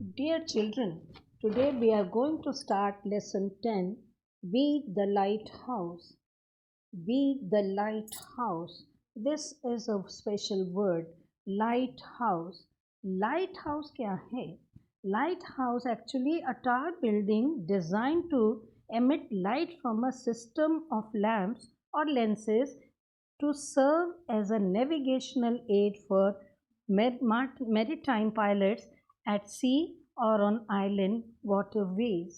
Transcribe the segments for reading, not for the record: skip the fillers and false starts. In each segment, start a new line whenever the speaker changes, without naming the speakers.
Dear children, today we are going to start lesson 10, Be the Lighthouse. Be the lighthouse. This is a special word, lighthouse. Lighthouse क्या है? Lighthouse actually a tall building designed to emit light from a system of lamps or lenses to serve as a navigational aid for maritime pilots at sea or on island waterways.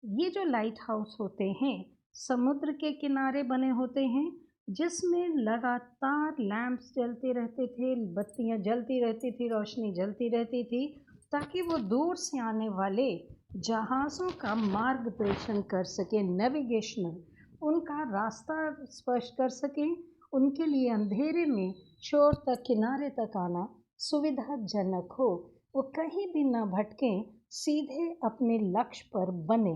ये जो light house होते हैं समुद्र के किनारे बने होते हैं जिसमें लगातार लैंप्स जलते रहते थे, बत्तियां जलती रहती थी, रोशनी जलती रहती थी ताकि वो दूर से आने वाले जहाज़ों का मार्गदर्शन कर सकें, नेविगेशनल उनका रास्ता स्पष्ट कर सकें। उनके लिए अंधेरे में शोर तक किनारे तक आना सुविधाजनक हो, वो कहीं भी ना भटकें, सीधे अपने लक्ष्य पर बने।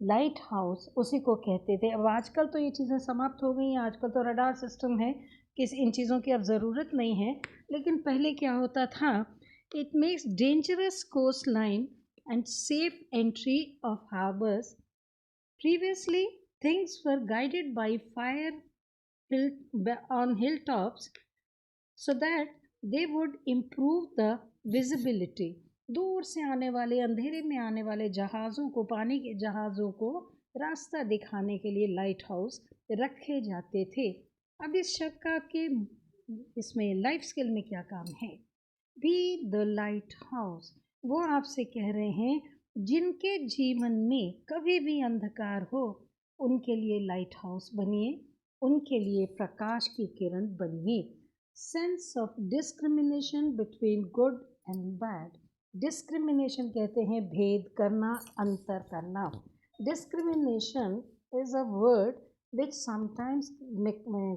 लाइट हाउस उसी को कहते थे। अब आजकल तो ये चीज़ें समाप्त हो गई हैं, आजकल तो रडार सिस्टम है कि इन चीज़ों की अब ज़रूरत नहीं है, लेकिन पहले क्या होता था, it makes dangerous coast line and safe entry of harbours. Previously things were guided by fire on hilltops so that they would improve the visibility. दूर से आने वाले, अंधेरे में आने वाले जहाज़ों को, पानी के जहाज़ों को रास्ता दिखाने के लिए लाइट हाउस रखे जाते थे। अब इस शब्द का आपके इसमें लाइफ स्किल में क्या काम है? Be the light house. वो आपसे कह रहे हैं जिनके जीवन में कभी भी अंधकार हो उनके लिए लाइट हाउस बनिए, उनके लिए प्रकाश की किरण बनिए। Sense of discrimination between good and bad. Discrimination कहते हैं भेद करना, अंतर करना। Discrimination is a word which sometimes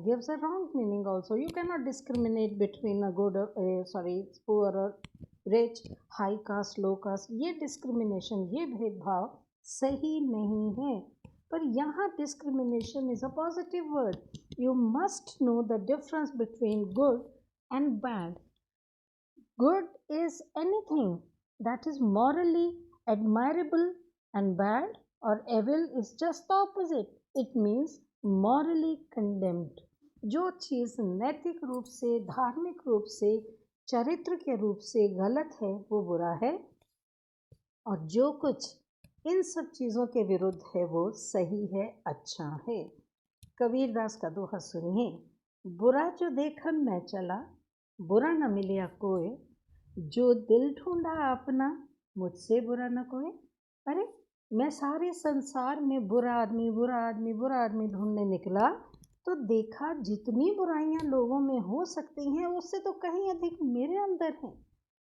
gives a wrong meaning also. You cannot discriminate between a good poor or rich, high caste, low caste. ये discrimination, ये भेदभाव सही नहीं है। पर यहाँ discrimination is a positive word. You must know the difference between good and bad. Good is anything that is morally admirable and bad or evil is just the opposite. It means morally condemned. जो चीज़ नैतिक रूप से, धार्मिक रूप से, चरित्र के रूप से गलत है वो बुरा है, और जो कुछ इन सब चीज़ों के विरुद्ध है वो सही है, अच्छा है। कबीरदास का दोहा सुनिए, बुरा जो देखन मैं चला, बुरा न मिलिया कोई, जो दिल ढूंढा अपना, मुझसे बुरा न कोई। अरे मैं सारे संसार में बुरा आदमी ढूंढने निकला तो देखा जितनी बुराइयां लोगों में हो सकती हैं उससे तो कहीं अधिक मेरे अंदर हैं।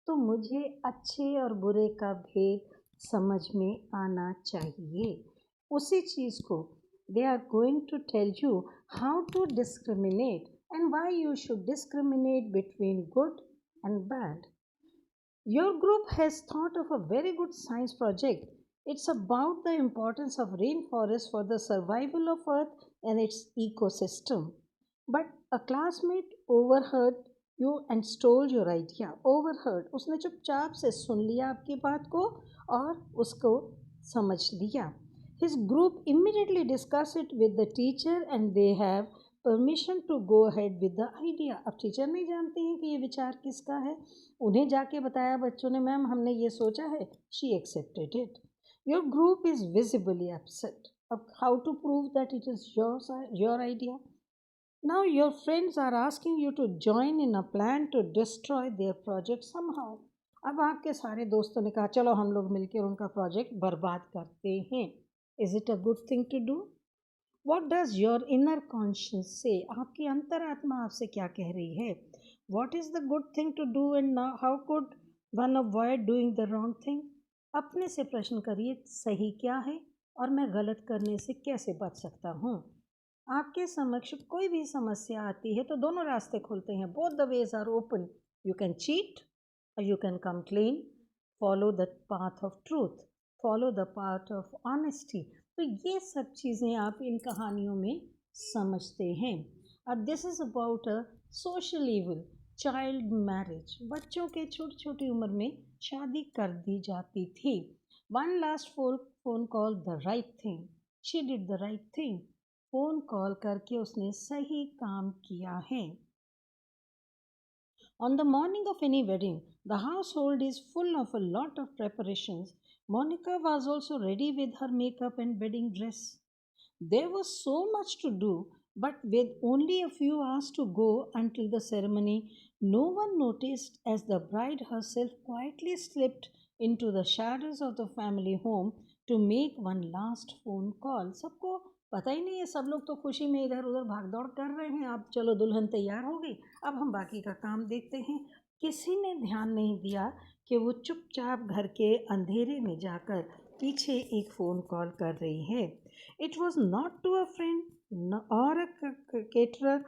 तो मुझे अच्छे और बुरे का भेद समझ में आना चाहिए। उसी चीज़ को they are going to tell you how to discriminate and why you should discriminate between good and bad. Your group has thought of a very good science project. It's about the importance of rainforest for the survival of Earth and its ecosystem. But a classmate overheard you and stole your idea. Overheard, उसने चुपचाप से सुन लिया आपकी बात को और उसको समझ लिया. His group immediately discussed it with the teacher and they have permission to go ahead with the idea. अब टीचर नहीं जानते हैं कि ये विचार किसका है, उन्हें जाके बताया बच्चों ने, मैम हमने ये सोचा है. She accepted it. Your group is visibly upset. अब how to prove that it is your idea? Now your friends are asking you to join in a plan to destroy their project somehow. अब आपके सारे दोस्तों ने कहा चलो हम लोग मिलकर उनका प्रोजेक्ट बर्बाद करते हैं. Is it a good thing to do? What does your inner conscience say? आपकी अंतरात्मा आपसे क्या कह रही है? What is the good thing to do and now how could one avoid doing the wrong thing? अपने से प्रश्न करिए, सही क्या है और मैं गलत करने से कैसे बच सकता हूँ? आपके समक्ष कोई भी समस्या आती है तो दोनों रास्ते खुलते हैं. Both the ways are open. You can cheat or you can come clean. Follow the path of truth. Follow the path of honesty. तो ये सब चीज़ें आप इन कहानियों में समझते हैं. और this is about a social evil, child marriage. बच्चों के छोटी छोटी उम्र में शादी कर दी जाती थी. One last phone call, the right thing. She did the right thing. Phone call करके उसने सही काम किया है. On the morning of any wedding, the household is full of a lot of preparations. Monica was also ready with her makeup and wedding dress. There was so much to do, but with only a few hours to go until the ceremony, no one noticed as the bride herself quietly slipped into the shadows of the family home to make one last phone call. सबको पता ही नहीं है, सब लोग तो खुशी में इधर उधर भाग दौड़ कर रहे हैं. अब चलो दुल्हन तैयार हो गई, अब हम बाकी का काम देखते हैं. किसी ने ध्यान नहीं दिया कि वो चुपचाप घर के अंधेरे में जाकर पीछे एक फ़ोन कॉल कर रही है. It was not to a friend or a caterer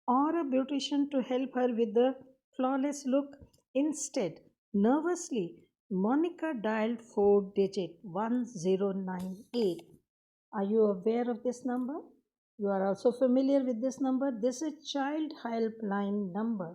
or a beautician to help her with the flawless look. Instead, nervously, Monica dialed 4-digit 1098. Are you aware of this number? You are also familiar with this number. This is child helpline number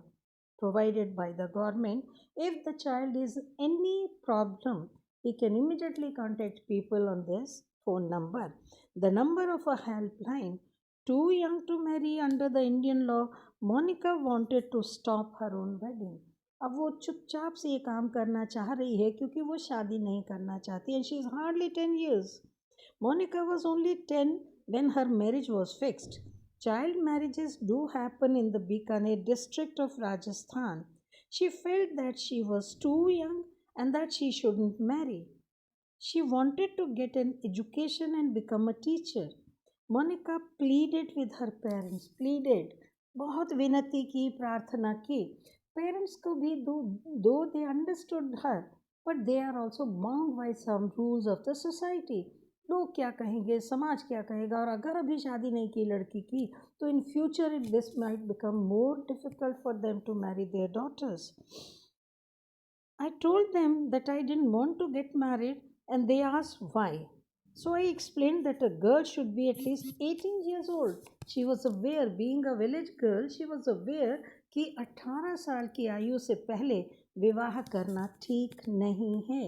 provided by the government. If the child is any problem, he can immediately contact people on this phone number. The number of a helpline. Too young to marry under the Indian law, Monica wanted to stop her own wedding. अब वो चुपचाप से ये काम करना चाह रही है क्योंकि वो शादी नहीं करना चाहती. And she is hardly 10 years. Monica was only 10 when her marriage was fixed. Child marriages do happen in the Bikaner district of Rajasthan. She felt that she was too young and that she shouldn't marry. She wanted to get an education and become a teacher. Monica pleaded with her parents, pleaded, बहुत विनती की, प्रार्थना की. Parents को भी though they understood her, but they are also bound by some rules of the society. लोग क्या कहेंगे, समाज क्या कहेगा, और अगर अभी शादी नहीं की लड़की की तो in future this might become more difficult for them to marry their daughters. I told them that I didn't want to get married and they asked why. So I explained that a girl should be at least 18 years old. She was aware, being a village girl, she was aware कि 18 साल की आयु से पहले विवाह करना ठीक नहीं है.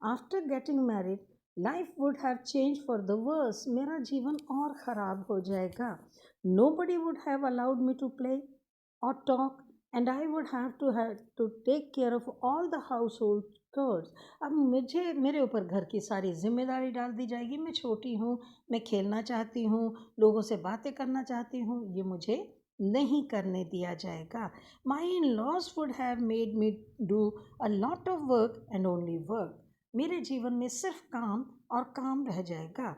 After getting married, life would have changed for the worse. मेरा जीवन और ख़राब हो जाएगा. Nobody would have allowed me to play or talk and I would have to take care of all the household chores. अब मुझे मेरे ऊपर घर की सारी जिम्मेदारी डाल दी जाएगी. मैं छोटी हूँ, मैं खेलना चाहती हूँ, लोगों से बातें करना चाहती हूँ, ये मुझे नहीं करने दिया जाएगा. My in-laws would have made me do a lot of work and only work. मेरे जीवन में सिर्फ काम और काम रह जाएगा.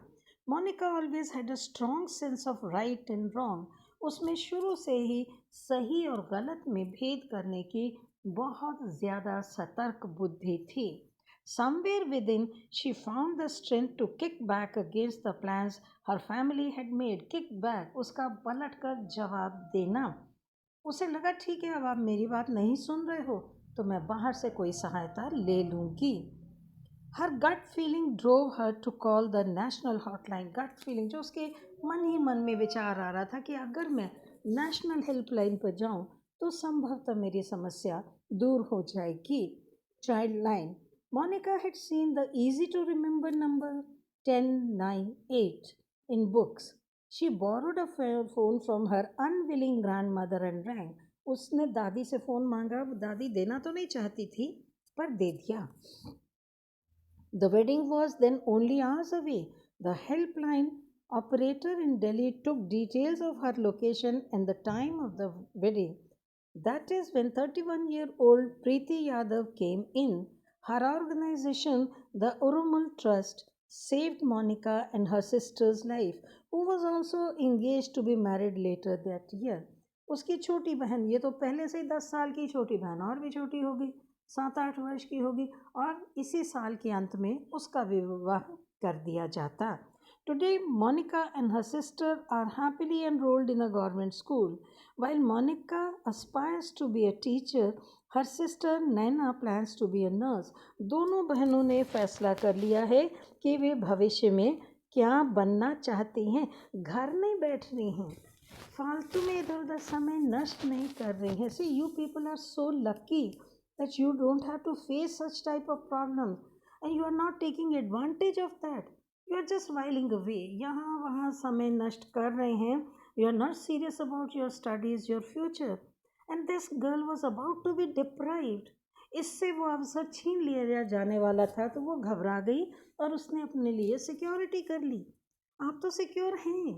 Monica always had a strong sense of right and wrong. उसमें शुरू से ही सही और गलत में भेद करने की बहुत ज़्यादा सतर्क बुद्धि थी. Somewhere within, she found the strength to kick back against the plans her family had made. Kick back, उसका पलट कर जवाब देना. उसे लगा ठीक है, अब आप मेरी बात नहीं सुन रहे हो तो मैं बाहर से कोई सहायता ले लूँगी. Her gut feeling drove her to call the national hotline. Gut feeling, जो उसके मन ही मन में विचार आ रहा था कि अगर मैं नेशनल हेल्पलाइन पर जाऊं तो संभवतः मेरी समस्या दूर हो जाएगी. Child line. Monica had seen the easy to remember number 1098 in books. She borrowed a phone from her unwilling grandmother and rang. उसने दादी से फ़ोन मांगा. दादी देना तो नहीं चाहती थी पर दे दिया. The wedding was then only hours away. The helpline operator in Delhi took details of her location and the time of the wedding. That is when 31-year-old Preeti Yadav came in. Her organization, the Urumul Trust, saved Monica and her sister's life, who was also engaged to be married later that year. उसकी छोटी बहन, ये तो पहले से ही 10 साल की छोटी बहन और भी छोटी होगी, 7-8 वर्ष की होगी, और इसी साल के अंत में उसका विवाह कर दिया जाता. Today, Monica and her sister are happily enrolled in a government school. While Monica aspires to be a teacher, her sister Naina plans to be a nurse. दोनों बहनों ने फैसला कर लिया है कि वे भविष्य में क्या बनना चाहती हैं. घर नहीं बैठ रही हैं, फालतू में इधर उधर समय नष्ट नहीं कर रही हैं. See, you people are so lucky. that you don't have to face such type of problems, and you are not taking advantage of that. You are just whiling away, यहाँ वहाँ समय नष्ट कर रहे हैं. You are not serious about your studies, your future. And this girl was about to be deprived. इससे वो अवसर छीन लिया जाने वाला था, तो वो घबरा गई और उसने अपने लिए सिक्योरिटी कर ली. आप तो सिक्योर हैं,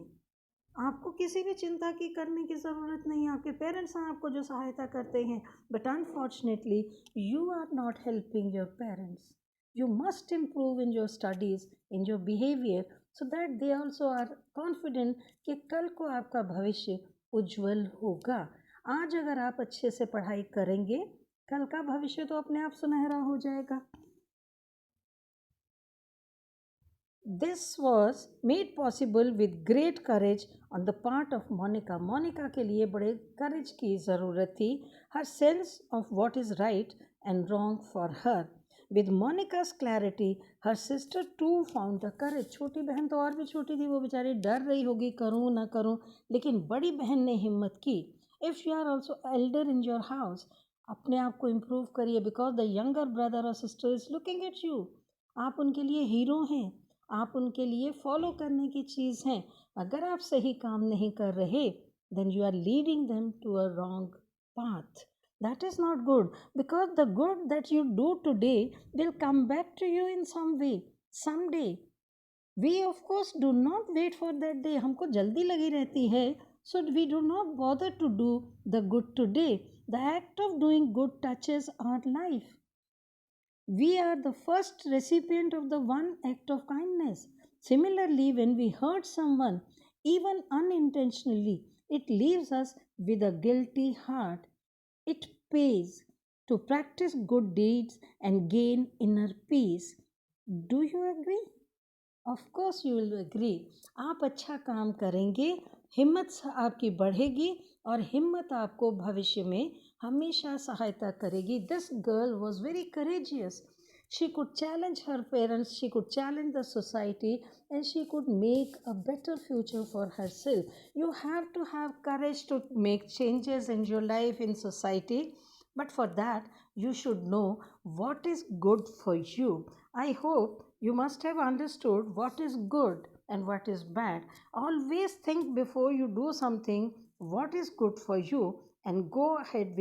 आपको किसी भी चिंता की करने की ज़रूरत नहीं है. आपके पेरेंट्स हैं आपको जो सहायता करते हैं. But unfortunately you are not helping your parents. You must improve in your studies, in your behaviour, so that they also are confident कि कल को आपका भविष्य उज्जवल होगा. आज अगर आप अच्छे से पढ़ाई करेंगे, कल का भविष्य तो अपने आप सुनहरा हो जाएगा. This was made possible with great courage on the part of Monica. Monica के लिए बड़े courage की ज़रूरत थी. Her sense of what is right and wrong for her. With Monica's clarity, her sister too found the courage. छोटी बहन तो और भी छोटी थी, वो बेचारी डर रही होगी करूँ ना करूँ, लेकिन बड़ी बहन ने हिम्मत की. If you are also elder in your house, अपने आप को improve करिए, because the younger brother or sister is looking at you. आप उनके लिए हीरो हैं, आप उनके लिए फॉलो करने की चीज़ हैं. अगर आप सही काम नहीं कर रहे, then you are leading them to a wrong path. That is not good, because the good that you do today will come back to you in some way, someday. We of course do not wait for that day. हमको जल्दी लगी रहती है, so we do not bother to do the good today. The act of doing good touches our life. We are the first recipient of the one act of kindness. Similarly, when we hurt someone, even unintentionally, it leaves us with a guilty heart. It pays to practice good deeds and gain inner peace. Do you agree? Of course you will agree. आप अच्छा काम करेंगे, हिम्मत आपकी बढ़ेगी, और हिम्मत आपको भविष्य में हमेशा सहायता करेगी. This girl was very courageous. She could challenge her parents, she could challenge the society, and she could make a better future for herself. You have to have courage to make changes in your life, in society, but for that, you should know what is good for you. I hope you must have understood what is good and what is bad. Always think before you do something what is good for you, and go ahead with